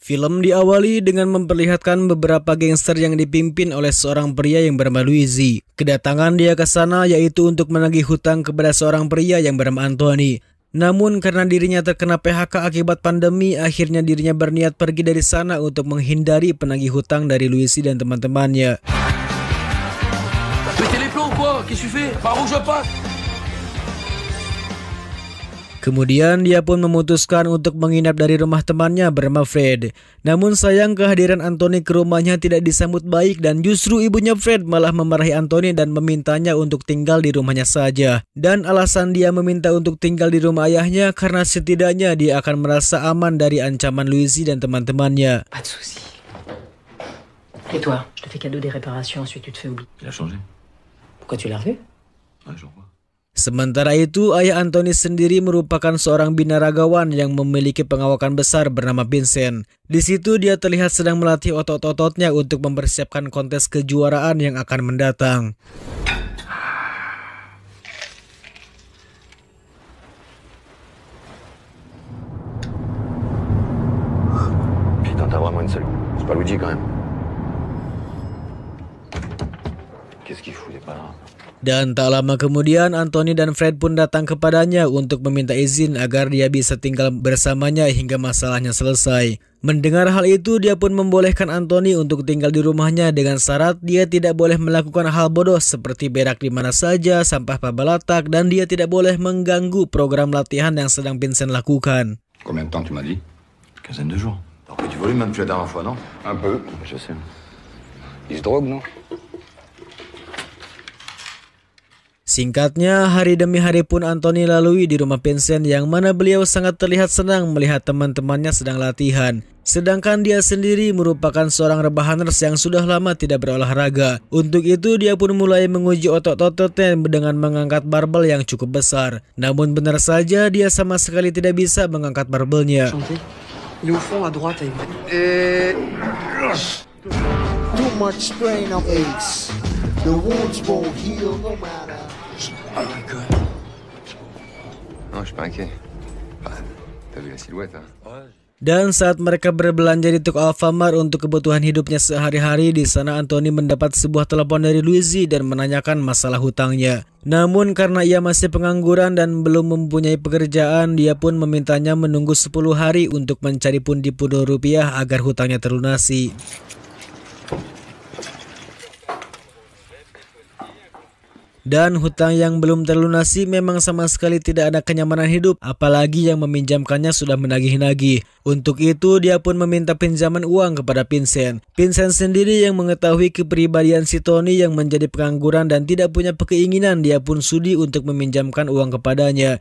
Film diawali dengan memperlihatkan beberapa gangster yang dipimpin oleh seorang pria yang bernama Luigi. Kedatangan dia ke sana yaitu untuk menagih hutang kepada seorang pria yang bernama Anthony. Namun karena dirinya terkena PHK akibat pandemi, akhirnya dirinya berniat pergi dari sana untuk menghindari penagih hutang dari Luigi dan teman-temannya. Kemudian dia pun memutuskan untuk menginap dari rumah temannya bernama Fred. Namun sayang kehadiran Anthony ke rumahnya tidak disambut baik dan justru ibunya Fred malah memarahi Anthony dan memintanya untuk tinggal di rumahnya saja. Dan alasan dia meminta untuk tinggal di rumah ayahnya karena setidaknya dia akan merasa aman dari ancaman Luigi dan teman-temannya. Pas de souci. Et toi, je te fais cadeau des réparations, ensuite tu te fais oublier. Il a changé. Pourquoi tu l'as revu? Ouais, je vois. Sementara itu, ayah Anthony sendiri merupakan seorang binaragawan yang memiliki pengawakan besar bernama Vincent. Di situ dia terlihat sedang melatih otot-ototnya untuk mempersiapkan kontes kejuaraan yang akan mendatang. Putain, t'as vraiment une seule. C'est pas Luigi quand même. Qu'est-ce qu'il fout, il est pas là. Dan tak lama kemudian Anthony dan Fred pun datang kepadanya untuk meminta izin agar dia bisa tinggal bersamanya hingga masalahnya selesai. Mendengar hal itu, dia pun membolehkan Anthony untuk tinggal di rumahnya dengan syarat dia tidak boleh melakukan hal bodoh seperti berak di mana saja, sampah pabalatak, dan dia tidak boleh mengganggu program latihan yang sedang Vincent lakukan. Combien de temps tu m'as dit? Quinzaine de jours. T'as repris du volume même depuis la dernière fois, non? Un peu, je sais. Il se drogue, non? Singkatnya, hari demi hari pun Anthony lalui di rumah Vincent yang mana beliau sangat terlihat senang melihat teman-temannya sedang latihan. Sedangkan dia sendiri merupakan seorang rebahaners yang sudah lama tidak berolahraga. Untuk itu dia pun mulai menguji otot-ototnya dengan mengangkat barbel yang cukup besar. Namun benar saja dia sama sekali tidak bisa mengangkat barbelnya. Il est au fond à droite avec Too much strain of aches. The wounds won't heal no matter. Oh my god. Non, je suis pas inquiet. T'as vu la silhouette, hein? Dan saat mereka berbelanja di toko Alfamart untuk kebutuhan hidupnya sehari-hari, di sana Anthony mendapat sebuah telepon dari Luigi dan menanyakan masalah hutangnya. Namun karena ia masih pengangguran dan belum mempunyai pekerjaan, dia pun memintanya menunggu 10 hari untuk mencari pundi-pundi rupiah agar hutangnya terlunasi. Dan hutang yang belum terlunasi memang sama sekali tidak ada kenyamanan hidup, apalagi yang meminjamkannya sudah menagih-nagih. Untuk itu dia pun meminta pinjaman uang kepada Vincent. Vincent sendiri yang mengetahui kepribadian si Tony yang menjadi pengangguran dan tidak punya keinginan, dia pun sudi untuk meminjamkan uang kepadanya.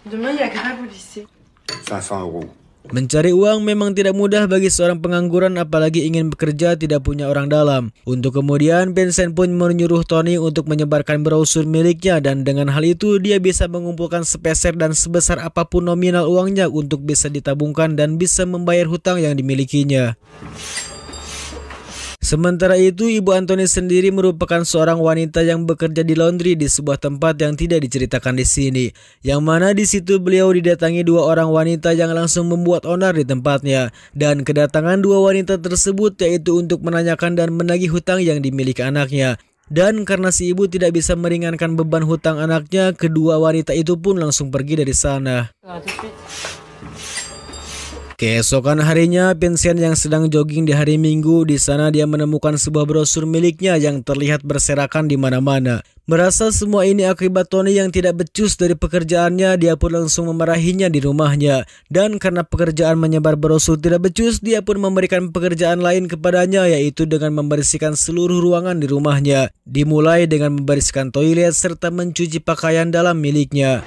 Demain, il y a grève au lycée. 500 euros. Mencari uang memang tidak mudah bagi seorang pengangguran, apalagi ingin bekerja tidak punya orang dalam. Untuk kemudian Vincent pun menyuruh Tony untuk menyebarkan brosur miliknya dan dengan hal itu dia bisa mengumpulkan sepeser dan sebesar apapun nominal uangnya untuk bisa ditabungkan dan bisa membayar hutang yang dimilikinya. Sementara itu, ibu Anthony sendiri merupakan seorang wanita yang bekerja di laundry di sebuah tempat yang tidak diceritakan di sini. Yang mana di situ beliau didatangi dua orang wanita yang langsung membuat onar di tempatnya. Dan kedatangan dua wanita tersebut yaitu untuk menanyakan dan menagih hutang yang dimiliki anaknya. Dan karena si ibu tidak bisa meringankan beban hutang anaknya, kedua wanita itu pun langsung pergi dari sana. Keesokan harinya, Vincent yang sedang jogging di hari Minggu, di sana dia menemukan sebuah brosur miliknya yang terlihat berserakan di mana-mana. Merasa semua ini akibat Tony yang tidak becus dari pekerjaannya, dia pun langsung memarahinya di rumahnya. Dan karena pekerjaan menyebar brosur tidak becus, dia pun memberikan pekerjaan lain kepadanya, yaitu dengan membersihkan seluruh ruangan di rumahnya. Dimulai dengan membersihkan toilet serta mencuci pakaian dalam miliknya.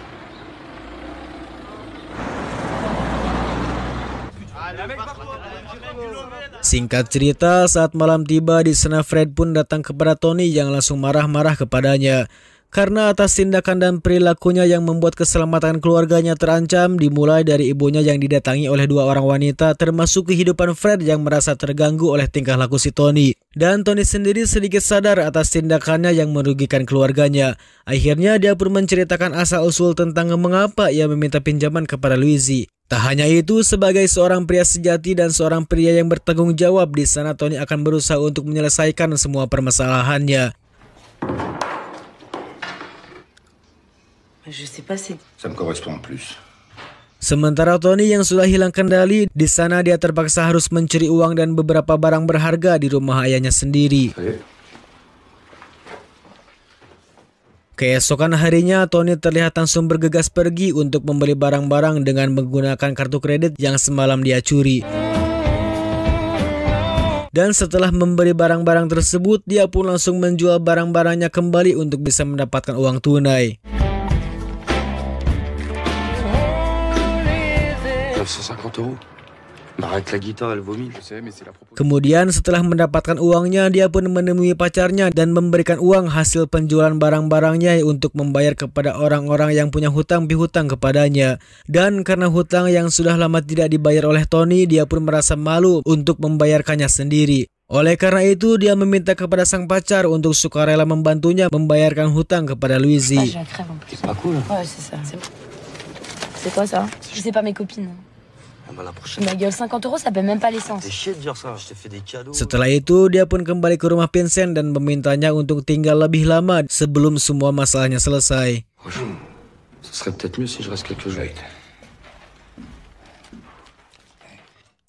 Singkat cerita, saat malam tiba di sana Fred pun datang kepada Tony yang langsung marah-marah kepadanya. Karena atas tindakan dan perilakunya yang membuat keselamatan keluarganya terancam, dimulai dari ibunya yang didatangi oleh dua orang wanita, termasuk kehidupan Fred yang merasa terganggu oleh tingkah laku si Tony. Dan Tony sendiri sedikit sadar atas tindakannya yang merugikan keluarganya. Akhirnya dia pun menceritakan asal-usul tentang mengapa ia meminta pinjaman kepada Luigi. Tak hanya itu, sebagai seorang pria sejati dan seorang pria yang bertanggung jawab, di sana Tony akan berusaha untuk menyelesaikan semua permasalahannya. Je sais pas si... Ça me correspond plus. Sementara Tony yang sudah hilang kendali, di sana dia terpaksa harus mencuri uang dan beberapa barang berharga di rumah ayahnya sendiri. Keesokan harinya, Tony terlihat langsung bergegas pergi untuk membeli barang-barang dengan menggunakan kartu kredit yang semalam dia curi. Dan setelah membeli barang-barang tersebut, dia pun langsung menjual barang-barangnya kembali untuk bisa mendapatkan uang tunai. 950 €. Arrête la guitare, elle vomit. Je sais, mais c'est la proposition. Kemudian setelah mendapatkan uangnya, dia pun menemui pacarnya dan memberikan uang hasil penjualan barang-barangnya untuk membayar kepada orang-orang yang punya hutang pihutang kepadanya. Dan karena hutang yang sudah lama tidak dibayar oleh Tony, dia pun merasa malu untuk membayarkannya sendiri. Oleh karena itu, dia meminta kepada sang pacar untuk sukarela membantunya membayarkan hutang kepada Louisie. C'est pas cool. Ouais, c'est ça. C'est quoi ça? Je sais pas, mes copines. Ma gueule, 50 €, ça paie même pas l'essence. Setelah itu, dia pun kembali ke rumah Vincent dan memintanya untuk tinggal lebih lama sebelum semua masalahnya selesai. Ce serait peut-être mieux si je reste quelques jours.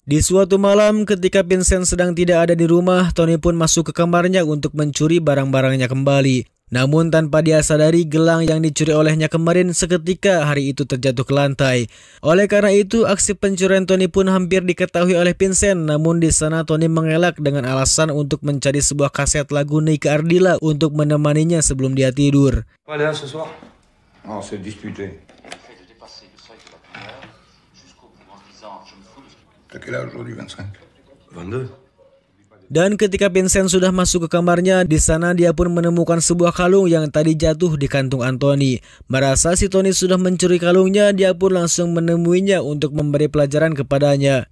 Di suatu malam, ketika Vincent sedang tidak ada di rumah, Tony pun masuk ke kamarnya untuk mencuri barang-barangnya kembali. Namun tanpa dia sadari, gelang yang dicuri olehnya kemarin seketika hari itu terjatuh ke lantai. Oleh karena itu, aksi pencurian Tony pun hampir diketahui oleh Vincent. Namun di sana Tony mengelak dengan alasan untuk mencari sebuah kaset lagu Nika Ardila untuk menemaninya sebelum dia tidur. Allez, ce soir. Non, c'est disputé. T'as quel âge aujourd'hui, 25? 22. Dan ketika Vincent sudah masuk ke kamarnya, di sana dia pun menemukan sebuah kalung yang tadi jatuh di kantung Anthony. Merasa si Tony sudah mencuri kalungnya, dia pun langsung menemuinya untuk memberi pelajaran kepadanya.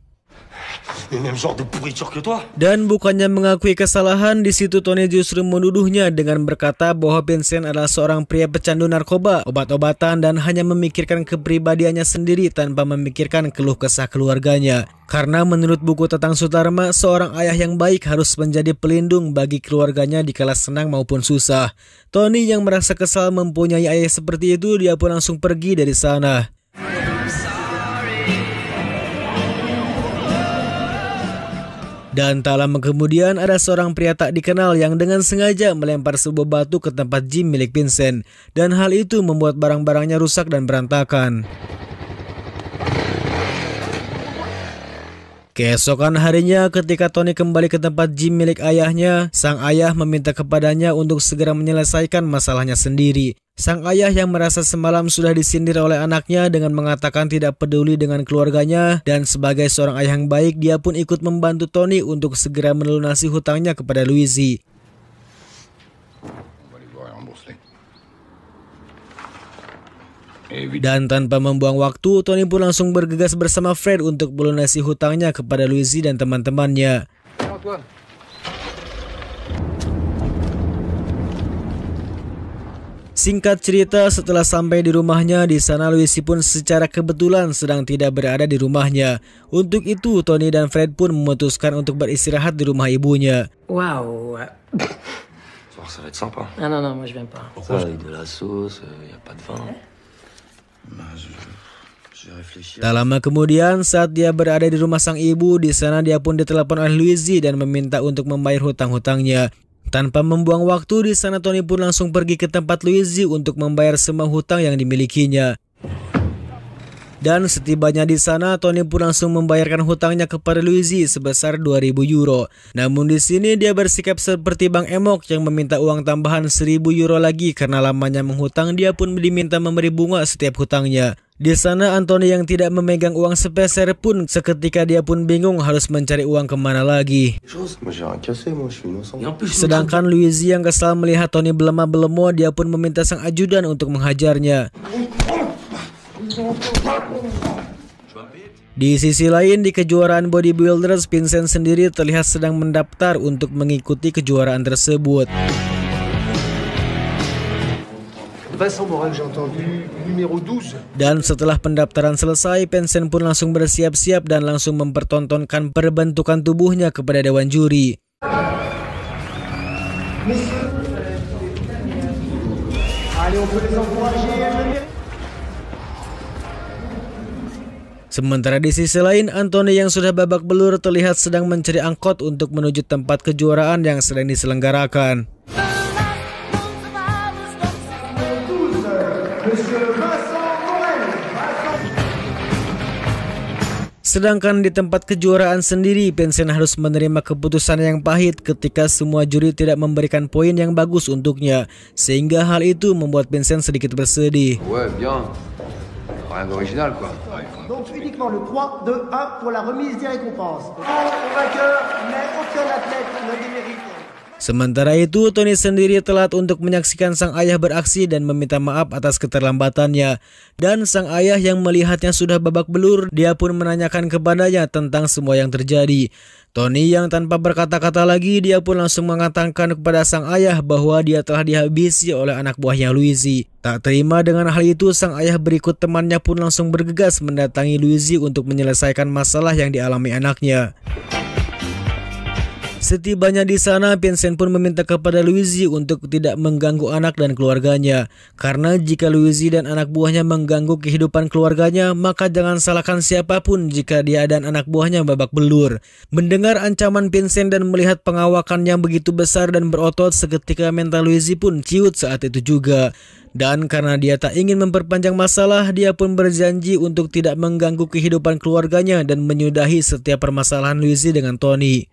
Dan bukannya mengakui kesalahan, di situ Tony justru menuduhnya dengan berkata bahwa Vincent adalah seorang pria pecandu narkoba, obat-obatan, dan hanya memikirkan kepribadiannya sendiri tanpa memikirkan keluh kesah keluarganya. Karena menurut buku tentang Sutarma, seorang ayah yang baik harus menjadi pelindung bagi keluarganya di kala senang maupun susah. Tony yang merasa kesal mempunyai ayah seperti itu, dia pun langsung pergi dari sana. Dan tak lama kemudian ada seorang pria tak dikenal yang dengan sengaja melempar sebuah batu ke tempat gym milik Vincent. Dan hal itu membuat barang-barangnya rusak dan berantakan. Keesokan harinya ketika Tony kembali ke tempat gym milik ayahnya, sang ayah meminta kepadanya untuk segera menyelesaikan masalahnya sendiri. Sang ayah yang merasa semalam sudah disindir oleh anaknya dengan mengatakan tidak peduli dengan keluarganya, dan sebagai seorang ayah yang baik, dia pun ikut membantu Tony untuk segera melunasi hutangnya kepada Louisie. Dan tanpa membuang waktu, Tony pun langsung bergegas bersama Fred untuk melunasi hutangnya kepada Louisie dan teman-temannya. Singkat cerita, setelah sampai di rumahnya, di sana Louisie pun secara kebetulan sedang tidak berada di rumahnya. Untuk itu, Tony dan Fred pun memutuskan untuk beristirahat di rumah ibunya. Waouh. Ça va être sympa. Ah non, non, moi je viens pas. Pourquoi? Avec de la sauce, y a pas de vin. Tak lama kemudian, saat dia berada di rumah sang ibu, di sana dia pun ditelepon oleh Louisie dan meminta untuk membayar hutang-hutangnya. Tanpa membuang waktu, di sana Tony pun langsung pergi ke tempat Louisie untuk membayar semua hutang yang dimilikinya. Dan setibanya di sana, Tony pun langsung membayarkan hutangnya kepada Louisie sebesar 2.000 euro. Namun di sini dia bersikap seperti Bang Emok yang meminta uang tambahan 1.000 euro lagi karena lamanya menghutang. Dia pun diminta memberi bunga setiap hutangnya. Di sana Anthony yang tidak memegang uang sepeser pun seketika dia pun bingung harus mencari uang kemana lagi. Sedangkan Louisie yang kesal melihat Tony belemah-belemo, dia pun meminta sang ajudan untuk menghajarnya. Di sisi lain, di kejuaraan bodybuilders, Vincent sendiri terlihat sedang mendaftar untuk mengikuti kejuaraan tersebut. Vincent Morel, j'ai entendu numéro 12. Dan setelah pendaftaran selesai, Vincent pun langsung bersiap-siap dan langsung mempertontonkan perbentukan tubuhnya kepada dewan juri. Sementara di sisi lain, Anthony yang sudah babak belur terlihat sedang mencari angkot untuk menuju tempat kejuaraan yang sedang diselenggarakan. Sedangkan di tempat kejuaraan sendiri, Vincent harus menerima keputusan yang pahit ketika semua juri tidak memberikan poin yang bagus untuknya, sehingga hal itu membuat Vincent sedikit bersedih. Ouais, bien. Rien d'original, quoi. Donc uniquement le point de 1 pour la remise des récompenses. Au vainqueur, mais aucun athlète ne démérite. Sementara itu, Tony sendiri telat untuk menyaksikan sang ayah beraksi dan meminta maaf atas keterlambatannya. Dan sang ayah yang melihatnya sudah babak belur, dia pun menanyakan kepadanya tentang semua yang terjadi. Tony yang tanpa berkata-kata lagi, dia pun langsung mengatakan kepada sang ayah bahwa dia telah dihabisi oleh anak buahnya Louise. Tak terima dengan hal itu, sang ayah berikut temannya pun langsung bergegas mendatangi Louise untuk menyelesaikan masalah yang dialami anaknya. Setibanya di sana, Vincent pun meminta kepada Louise untuk tidak mengganggu anak dan keluarganya. Karena jika Louise dan anak buahnya mengganggu kehidupan keluarganya, maka jangan salahkan siapapun jika dia dan anak buahnya babak belur. Mendengar ancaman Vincent dan melihat pengawakan yang begitu besar dan berotot, seketika mental Louise pun ciut saat itu juga. Dan karena dia tak ingin memperpanjang masalah, dia pun berjanji untuk tidak mengganggu kehidupan keluarganya dan menyudahi setiap permasalahan Louise dengan Tony.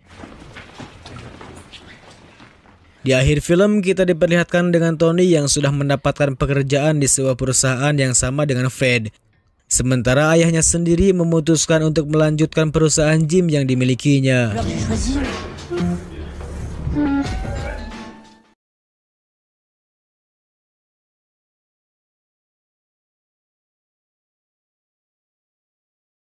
Di akhir film, kita diperlihatkan dengan Tony yang sudah mendapatkan pekerjaan di sebuah perusahaan yang sama dengan Fred. Sementara ayahnya sendiri memutuskan untuk melanjutkan perusahaan gym yang dimilikinya.